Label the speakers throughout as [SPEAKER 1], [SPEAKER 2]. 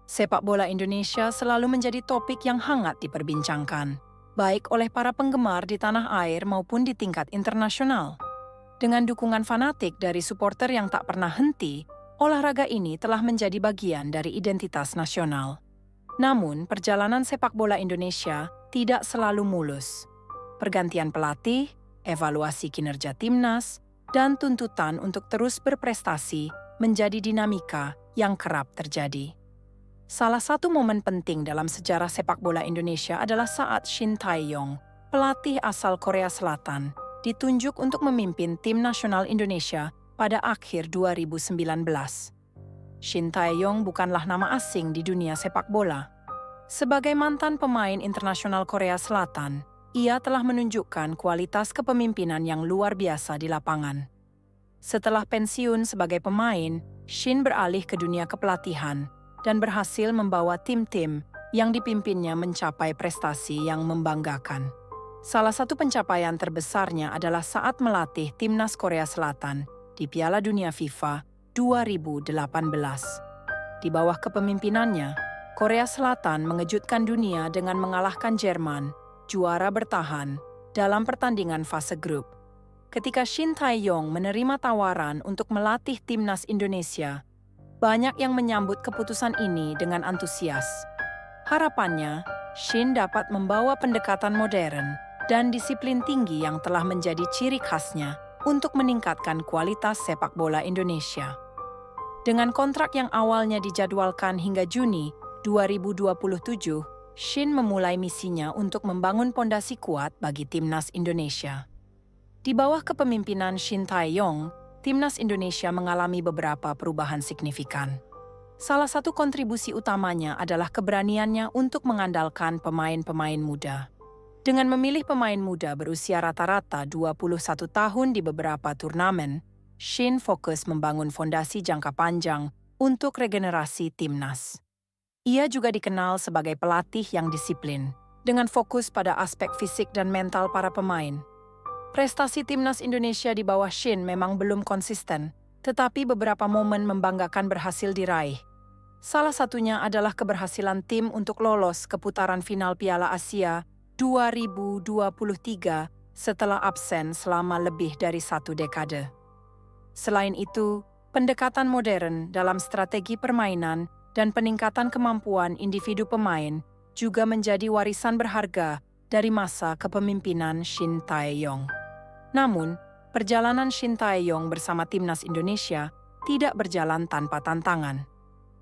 [SPEAKER 1] Sepak bola Indonesia selalu menjadi topik yang hangat diperbincangkan, baik oleh para penggemar di tanah air maupun di tingkat internasional. Dengan dukungan fanatik dari supporter yang tak pernah henti, olahraga ini telah menjadi bagian dari identitas nasional. Namun, perjalanan sepak bola Indonesia tidak selalu mulus. Pergantian pelatih, evaluasi kinerja timnas, dan tuntutan untuk terus berprestasi menjadi dinamika yang kerap terjadi. Salah satu momen penting dalam sejarah sepak bola Indonesia adalah saat Shin Tae-yong, pelatih asal Korea Selatan, ditunjuk untuk memimpin tim nasional Indonesia pada akhir 2019. Shin Tae-yong bukanlah nama asing di dunia sepak bola. Sebagai mantan pemain internasional Korea Selatan, ia telah menunjukkan kualitas kepemimpinan yang luar biasa di lapangan. Setelah pensiun sebagai pemain, Shin beralih ke dunia kepelatihan dan berhasil membawa tim-tim yang dipimpinnya mencapai prestasi yang membanggakan. Salah satu pencapaian terbesarnya adalah saat melatih timnas Korea Selatan di Piala Dunia FIFA 2018. Di bawah kepemimpinannya, Korea Selatan mengejutkan dunia dengan mengalahkan Jerman, juara bertahan, dalam pertandingan fase grup. Ketika Shin Tae-yong menerima tawaran untuk melatih timnas Indonesia, banyak yang menyambut keputusan ini dengan antusias. Harapannya, Shin dapat membawa pendekatan modern dan disiplin tinggi yang telah menjadi ciri khasnya untuk meningkatkan kualitas sepak bola Indonesia. Dengan kontrak yang awalnya dijadwalkan hingga Juni 2027, Shin memulai misinya untuk membangun pondasi kuat bagi timnas Indonesia. Di bawah kepemimpinan Shin Tae-yong, timnas Indonesia mengalami beberapa perubahan signifikan. Salah satu kontribusi utamanya adalah keberaniannya untuk mengandalkan pemain-pemain muda. Dengan memilih pemain muda berusia rata-rata 21 tahun di beberapa turnamen, Shin fokus membangun fondasi jangka panjang untuk regenerasi timnas. Ia juga dikenal sebagai pelatih yang disiplin, dengan fokus pada aspek fisik dan mental para pemain. Prestasi timnas Indonesia di bawah Shin memang belum konsisten, tetapi beberapa momen membanggakan berhasil diraih. Salah satunya adalah keberhasilan tim untuk lolos ke putaran final Piala Asia 2023 setelah absen selama lebih dari 1 dekade. Selain itu, pendekatan modern dalam strategi permainan dan peningkatan kemampuan individu pemain juga menjadi warisan berharga dari masa kepemimpinan Shin Tae-yong. Namun, perjalanan Shin Tae-yong bersama timnas Indonesia tidak berjalan tanpa tantangan.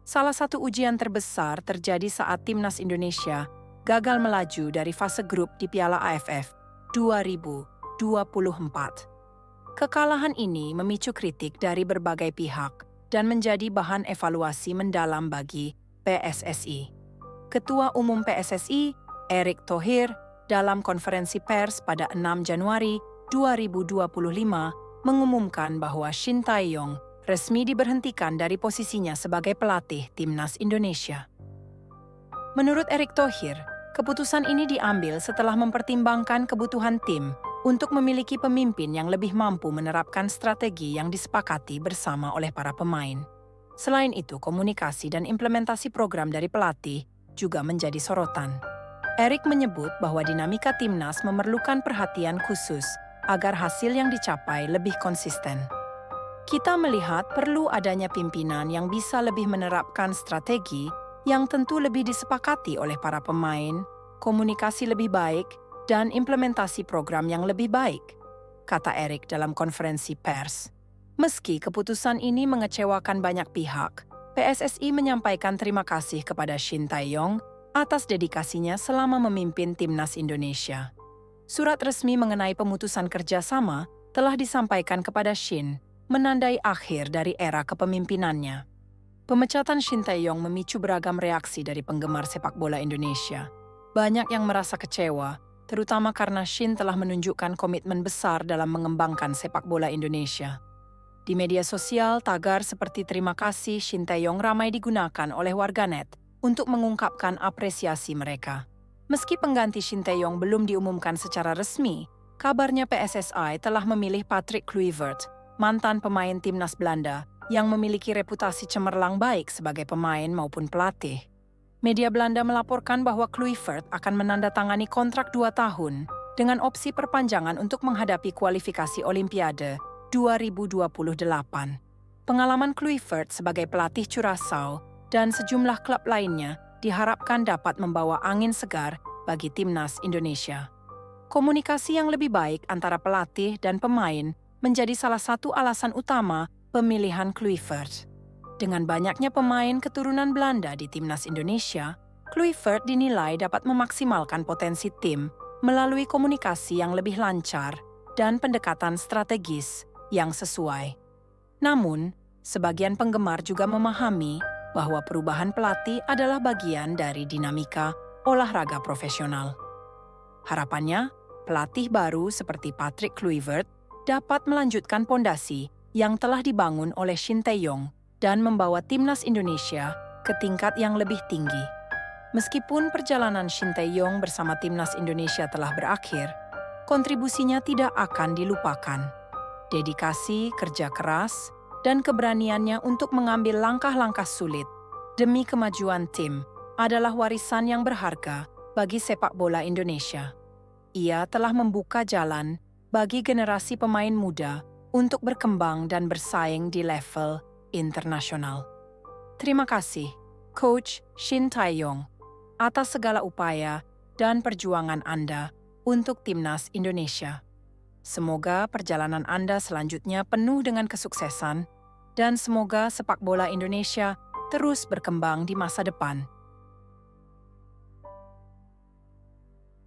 [SPEAKER 1] Salah satu ujian terbesar terjadi saat timnas Indonesia gagal melaju dari fase grup di Piala AFF 2024. Kekalahan ini memicu kritik dari berbagai pihak dan menjadi bahan evaluasi mendalam bagi PSSI. Ketua Umum PSSI, Erick Thohir, dalam konferensi pers pada 6 Januari 2025 mengumumkan bahwa Shin Tae-yong resmi diberhentikan dari posisinya sebagai pelatih timnas Indonesia. Menurut Erick Thohir, keputusan ini diambil setelah mempertimbangkan kebutuhan tim untuk memiliki pemimpin yang lebih mampu menerapkan strategi yang disepakati bersama oleh para pemain. Selain itu, komunikasi dan implementasi program dari pelatih juga menjadi sorotan. Erick menyebut bahwa dinamika timnas memerlukan perhatian khusus agar hasil yang dicapai lebih konsisten. Kita melihat perlu adanya pimpinan yang bisa lebih menerapkan strategi yang tentu lebih disepakati oleh para pemain, komunikasi lebih baik, dan implementasi program yang lebih baik, kata Erick dalam konferensi pers. Meski keputusan ini mengecewakan banyak pihak, PSSI menyampaikan terima kasih kepada Shin Tae-yong atas dedikasinya selama memimpin timnas Indonesia. Surat resmi mengenai pemutusan kerjasama telah disampaikan kepada Shin, menandai akhir dari era kepemimpinannya. Pemecatan Shin Tae-yong memicu beragam reaksi dari penggemar sepak bola Indonesia. Banyak yang merasa kecewa, terutama karena Shin telah menunjukkan komitmen besar dalam mengembangkan sepak bola Indonesia. Di media sosial, tagar seperti "Terima kasih Shin Tae-yong" ramai digunakan oleh warganet untuk mengungkapkan apresiasi mereka. Meski pengganti Shin Tae-yong belum diumumkan secara resmi, kabarnya PSSI telah memilih Patrick Kluivert, mantan pemain timnas Belanda, yang memiliki reputasi cemerlang baik sebagai pemain maupun pelatih. Media Belanda melaporkan bahwa Kluivert akan menandatangani kontrak 2 tahun dengan opsi perpanjangan untuk menghadapi kualifikasi Olimpiade 2028. Pengalaman Kluivert sebagai pelatih Curaçao dan sejumlah klub lainnya diharapkan dapat membawa angin segar bagi timnas Indonesia. Komunikasi yang lebih baik antara pelatih dan pemain menjadi salah satu alasan utama pemilihan Kluivert. Dengan banyaknya pemain keturunan Belanda di timnas Indonesia, Kluivert dinilai dapat memaksimalkan potensi tim melalui komunikasi yang lebih lancar dan pendekatan strategis yang sesuai. Namun, sebagian penggemar juga memahami bahwa perubahan pelatih adalah bagian dari dinamika olahraga profesional. Harapannya, pelatih baru seperti Patrick Kluivert dapat melanjutkan pondasi yang telah dibangun oleh Shin Tae-yong dan membawa timnas Indonesia ke tingkat yang lebih tinggi. Meskipun perjalanan Shin Tae-yong bersama timnas Indonesia telah berakhir, kontribusinya tidak akan dilupakan. Dedikasi, kerja keras, dan keberaniannya untuk mengambil langkah-langkah sulit demi kemajuan tim adalah warisan yang berharga bagi sepak bola Indonesia. Ia telah membuka jalan bagi generasi pemain muda untuk berkembang dan bersaing di level internasional. Terima kasih, Coach Shin Tae-yong, atas segala upaya dan perjuangan Anda untuk timnas Indonesia. Semoga perjalanan Anda selanjutnya penuh dengan kesuksesan dan semoga sepak bola Indonesia terus berkembang di masa depan.